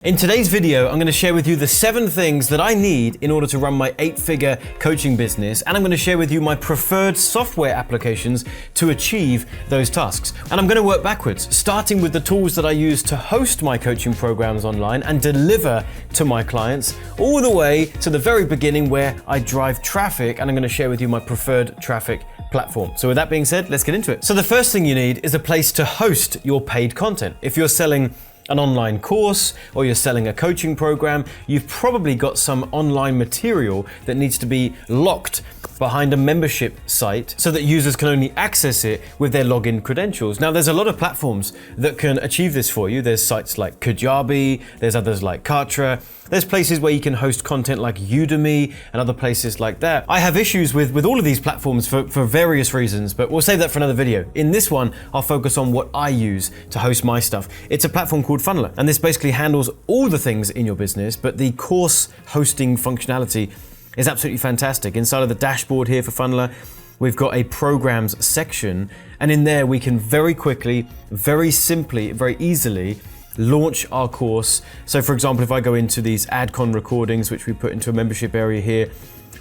In today's video, I'm going to share with you the 7 things that I need in order to run my 8-figure coaching business, and I'm going to share with you my preferred software applications to achieve those tasks. And I'm going to work backwards, starting with the tools that I use to host my coaching programs online and deliver to my clients, all the way to the very beginning where I drive traffic, and I'm going to share with you my preferred traffic platform. So with that being said, let's get into it. So the first thing you need is a place to host your paid content. If you're selling an online course or you're selling a coaching program, you've probably got some online material that needs to be locked behind a membership site so that users can only access it with their login credentials. Now, there's a lot of platforms that can achieve this for you. There's sites like Kajabi, there's others like Kartra. There's places where you can host content like Udemy and other places like that. I have issues with all of these platforms for various reasons, but we'll save that for another video. In this one, I'll focus on what I use to host my stuff. It's a platform called Funneler, and this basically handles all the things in your business, but the course hosting functionality is absolutely fantastic. Inside of the dashboard here for Funneler, we've got a programs section, and in there we can very quickly, very simply, very easily launch our course. So for example, if I go into these AdCon recordings, which we put into a membership area here,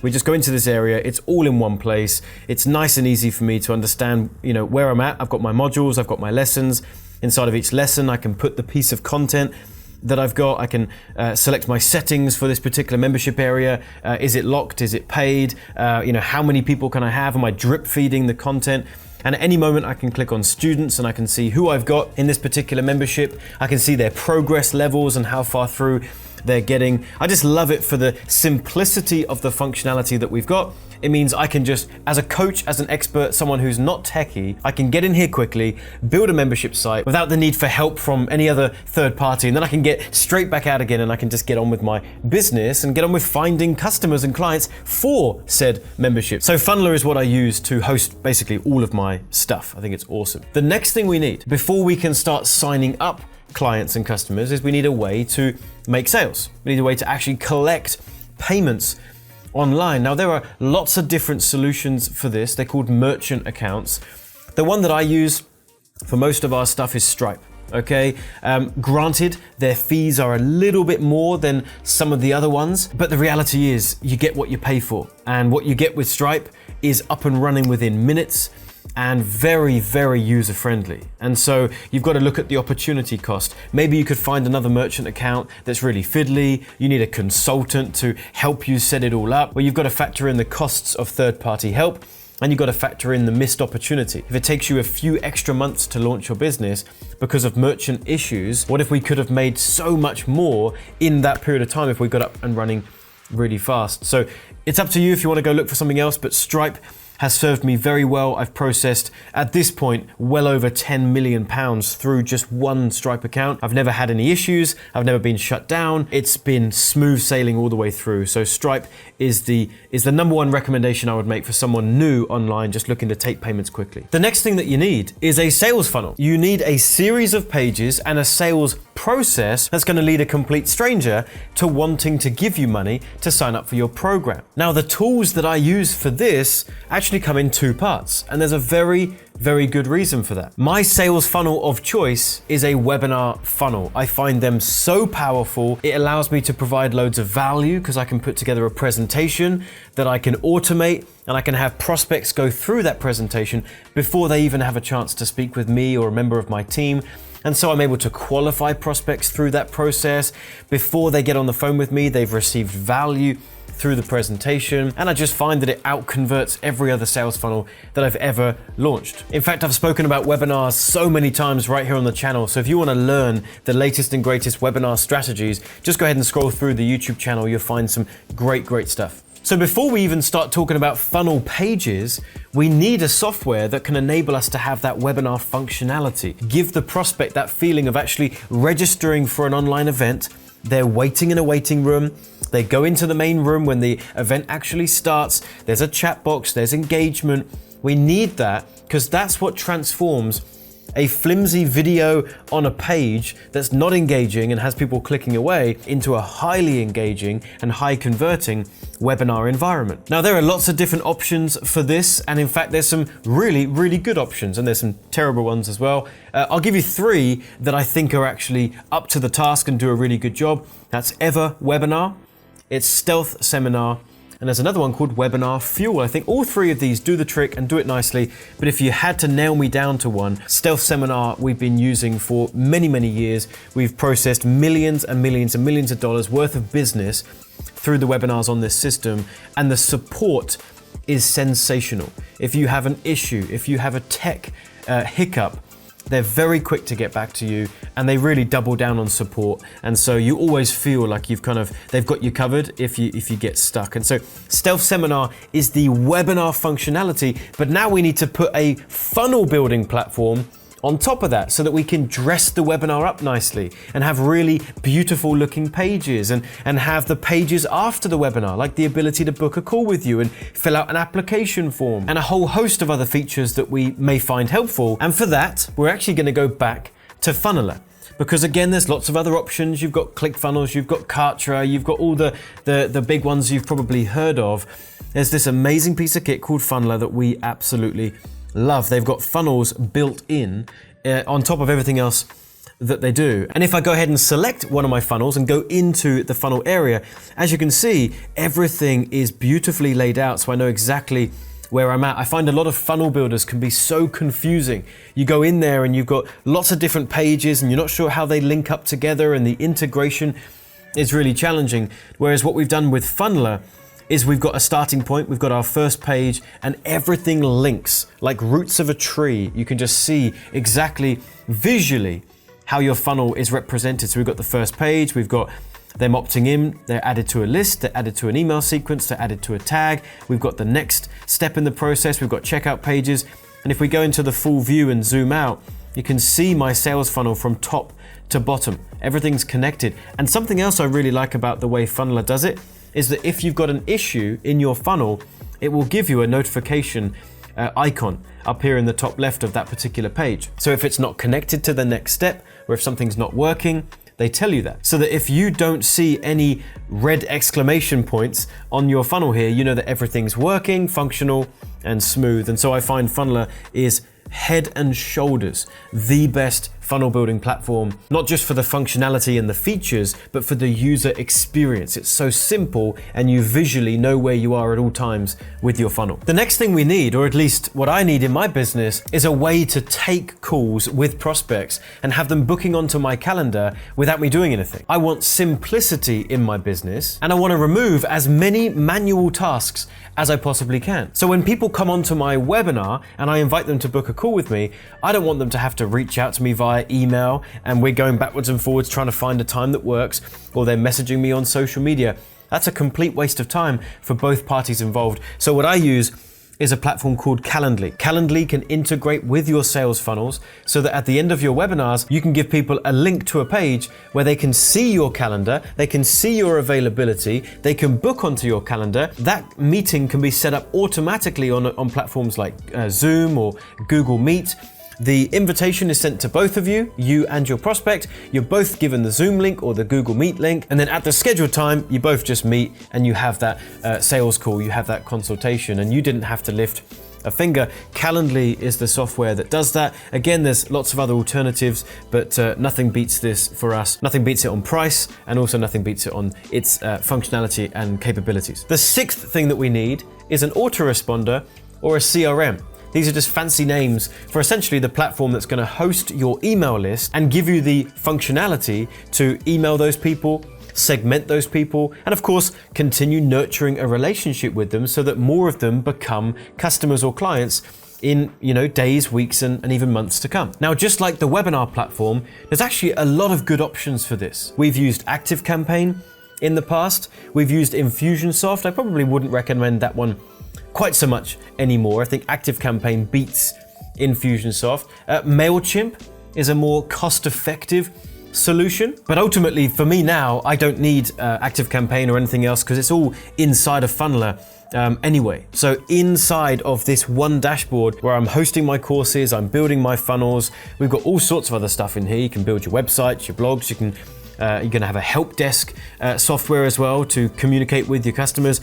we just go into this area, it's all in one place. It's nice and easy for me to understand, where I'm at. I've got my modules, I've got my lessons. Inside of each lesson, I can put the piece of content that I've got. I can select my settings for this particular membership area. Is it locked? Is it paid? How many people can I have? Am I drip feeding the content? And at any moment I can click on students and I can see who I've got in this particular membership. I can see their progress levels and how far through they're getting. I just love it for the simplicity of the functionality that we've got. It means I can just, as a coach, as an expert, someone who's not techie, I can get in here quickly, build a membership site without the need for help from any other third party, and then I can get straight back out again and I can just get on with my business and get on with finding customers and clients for said membership. So Funneler is what I use to host basically all of my stuff. I think it's awesome. The next thing we need before we can start signing up clients and customers is we need a way to make sales. We need a way to actually collect payments online. Now, there are lots of different solutions for this. They're called merchant accounts. The one that I use for most of our stuff is Stripe. Okay, granted, their fees are a little bit more than some of the other ones, but the reality is you get what you pay for. And what you get with Stripe is up and running within minutes and very, very user-friendly. And so you've got to look at the opportunity cost. Maybe you could find another merchant account that's really fiddly. You need a consultant to help you set it all up. Well, you've got to factor in the costs of third-party help, and you've got to factor in the missed opportunity. If it takes you a few extra months to launch your business because of merchant issues, what if we could have made so much more in that period of time if we got up and running really fast? So it's up to you if you want to go look for something else, but Stripe has served me very well. I've processed, at this point, well over £10 million through just one Stripe account. I've never had any issues. I've never been shut down. It's been smooth sailing all the way through. So Stripe is the number one recommendation I would make for someone new online just looking to take payments quickly. The next thing that you need is a sales funnel. You need a series of pages and a sales process that's going to lead a complete stranger to wanting to give you money to sign up for your program. Now, the tools that I use for this actually come in 2 parts, and there's a very, very good reason for that. My sales funnel of choice is a webinar funnel. I find them so powerful. It allows me to provide loads of value because I can put together a presentation that I can automate, and I can have prospects go through that presentation before they even have a chance to speak with me or a member of my team. And so I'm able to qualify prospects through that process. Before they get on the phone with me, they've received value through the presentation, and I just find that it outconverts every other sales funnel that I've ever launched. In fact, I've spoken about webinars so many times right here on the channel, so if you want to learn the latest and greatest webinar strategies, just go ahead and scroll through the YouTube channel. You'll find some great stuff. So before we even start talking about funnel pages, we need a software that can enable us to have that webinar functionality. Give the prospect that feeling of actually registering for an online event. They're waiting in a waiting room. They go into the main room when the event actually starts. There's a chat box, there's engagement. We need that because that's what transforms a flimsy video on a page that's not engaging and has people clicking away into a highly engaging and high converting webinar environment. Now, there are lots of different options for this, and in fact, there's some really, really good options, and there's some terrible ones as well. I'll give you 3 that I think are actually up to the task and do a really good job. That's Ever Webinar, it's Stealth Seminar, and there's another one called Webinar Fuel. I think all 3 of these do the trick and do it nicely, but if you had to nail me down to one, Stealth Seminar we've been using for many, many years. We've processed millions and millions and millions of dollars worth of business through the webinars on this system, and the support is sensational. If you have an issue, if you have a tech hiccup, they're very quick to get back to you, and they really double down on support. And so you always feel like they've got you covered if you get stuck. And so Stealth Seminar is the webinar functionality, but now we need to put a funnel building platform on top of that so that we can dress the webinar up nicely and have really beautiful looking pages and have the pages after the webinar, like the ability to book a call with you and fill out an application form and a whole host of other features that we may find helpful. And for that, we're actually going to go back to Funneler. Because again, there's lots of other options. You've got ClickFunnels, you've got Kartra, you've got all the big ones you've probably heard of. There's this amazing piece of kit called Funneler that we absolutely love. They've got funnels built in on top of everything else that they do. And if I go ahead and select one of my funnels and go into the funnel area, as you can see, everything is beautifully laid out, so I know exactly where I'm at. I find a lot of funnel builders can be so confusing. You go in there and you've got lots of different pages and you're not sure how they link up together, and the integration is really challenging. Whereas what we've done with Funneler is we've got a starting point, we've got our first page, and everything links like roots of a tree. You can just see exactly visually how your funnel is represented. So we've got the first page, we've got them opting in, they're added to a list, they're added to an email sequence, they're added to a tag. We've got the next step in the process, we've got checkout pages. And if we go into the full view and zoom out, you can see my sales funnel from top to bottom. Everything's connected. And something else I really like about the way Funneler does it is that if you've got an issue in your funnel, it will give you a notification icon up here in the top left of that particular page. So if it's not connected to the next step, or if something's not working, they tell you that. So that if you don't see any red exclamation points on your funnel here, you know that everything's working, functional, and smooth. And so I find Funneler is head and shoulders the best funnel building platform, not just for the functionality and the features, but for the user experience. It's so simple and you visually know where you are at all times with your funnel. The next thing we need, or at least what I need in my business, is a way to take calls with prospects and have them booking onto my calendar without me doing anything. I want simplicity in my business, and I want to remove as many manual tasks as I possibly can. So when people come onto my webinar and I invite them to book a call with me, I don't want them to have to reach out to me via email and we're going backwards and forwards trying to find a time that works, or they're messaging me on social media. That's a complete waste of time for both parties involved. So what I use is a platform called Calendly. Calendly can integrate with your sales funnels so that at the end of your webinars, you can give people a link to a page where they can see your calendar, they can see your availability, they can book onto your calendar. That meeting can be set up automatically on platforms like Zoom or Google Meet. The invitation is sent to both of you, you and your prospect. You're both given the Zoom link or the Google Meet link, and then at the scheduled time, you both just meet and you have that sales call, you have that consultation, and you didn't have to lift a finger. Calendly is the software that does that. Again, there's lots of other alternatives, but nothing beats this for us. Nothing beats it on price, and also nothing beats it on its functionality and capabilities. The sixth thing that we need is an autoresponder or a CRM. These are just fancy names for essentially the platform that's going to host your email list and give you the functionality to email those people, segment those people, and of course, continue nurturing a relationship with them so that more of them become customers or clients in days, weeks, and even months to come. Now, just like the webinar platform, there's actually a lot of good options for this. We've used ActiveCampaign in the past. We've used Infusionsoft. I probably wouldn't recommend that one quite so much anymore. I think ActiveCampaign beats Infusionsoft. MailChimp is a more cost-effective solution. But ultimately, for me now, I don't need ActiveCampaign or anything else because it's all inside of Funneler. Anyway, so inside of this one dashboard where I'm hosting my courses, I'm building my funnels, we've got all sorts of other stuff in here. You can build your websites, your blogs, you're gonna have a help desk software as well to communicate with your customers.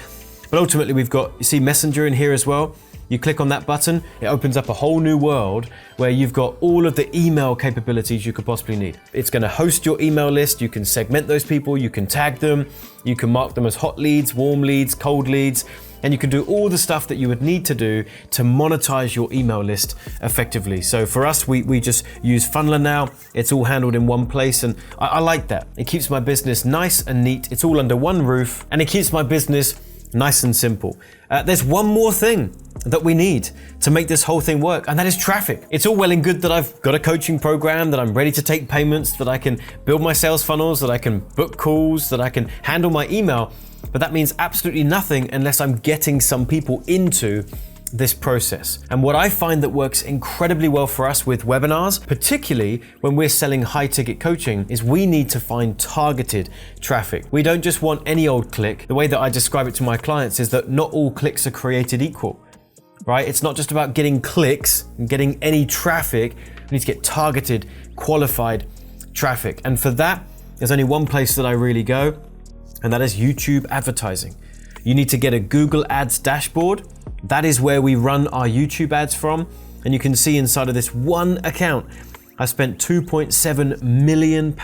But ultimately we've got, you see Messenger in here as well. You click on that button, it opens up a whole new world where you've got all of the email capabilities you could possibly need. It's gonna host your email list, you can segment those people, you can tag them, you can mark them as hot leads, warm leads, cold leads, and you can do all the stuff that you would need to do to monetize your email list effectively. So for us, we just use Funneler now. It's all handled in one place, and I like that. It keeps my business nice and neat. It's all under one roof, and it keeps my business nice and simple. There's one more thing that we need to make this whole thing work, and that is traffic. It's all well and good that I've got a coaching program, that I'm ready to take payments, that I can build my sales funnels, that I can book calls, that I can handle my email, but that means absolutely nothing unless I'm getting some people into this process. And what I find that works incredibly well for us with webinars, particularly when we're selling high ticket coaching, is we need to find targeted traffic. We don't just want any old click. The way that I describe it to my clients is that not all clicks are created equal, right? It's not just about getting clicks and getting any traffic. We need to get targeted, qualified traffic. And for that, there's only one place that I really go, and that is YouTube advertising. You need to get a Google Ads dashboard. That is where we run our YouTube ads from. And you can see inside of this one account, I spent £2.7 million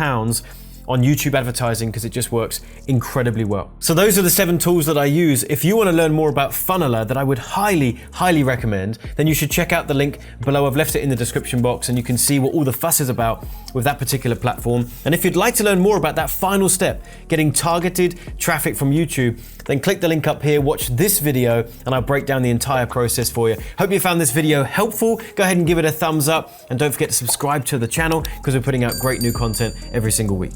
on YouTube advertising because it just works incredibly well. So those are the 7 tools that I use. If you want to learn more about Funneler that I would highly, highly recommend, then you should check out the link below. I've left it in the description box and you can see what all the fuss is about with that particular platform. And if you'd like to learn more about that final step, getting targeted traffic from YouTube, then click the link up here, watch this video, and I'll break down the entire process for you. Hope you found this video helpful. Go ahead and give it a thumbs up, and don't forget to subscribe to the channel because we're putting out great new content every single week.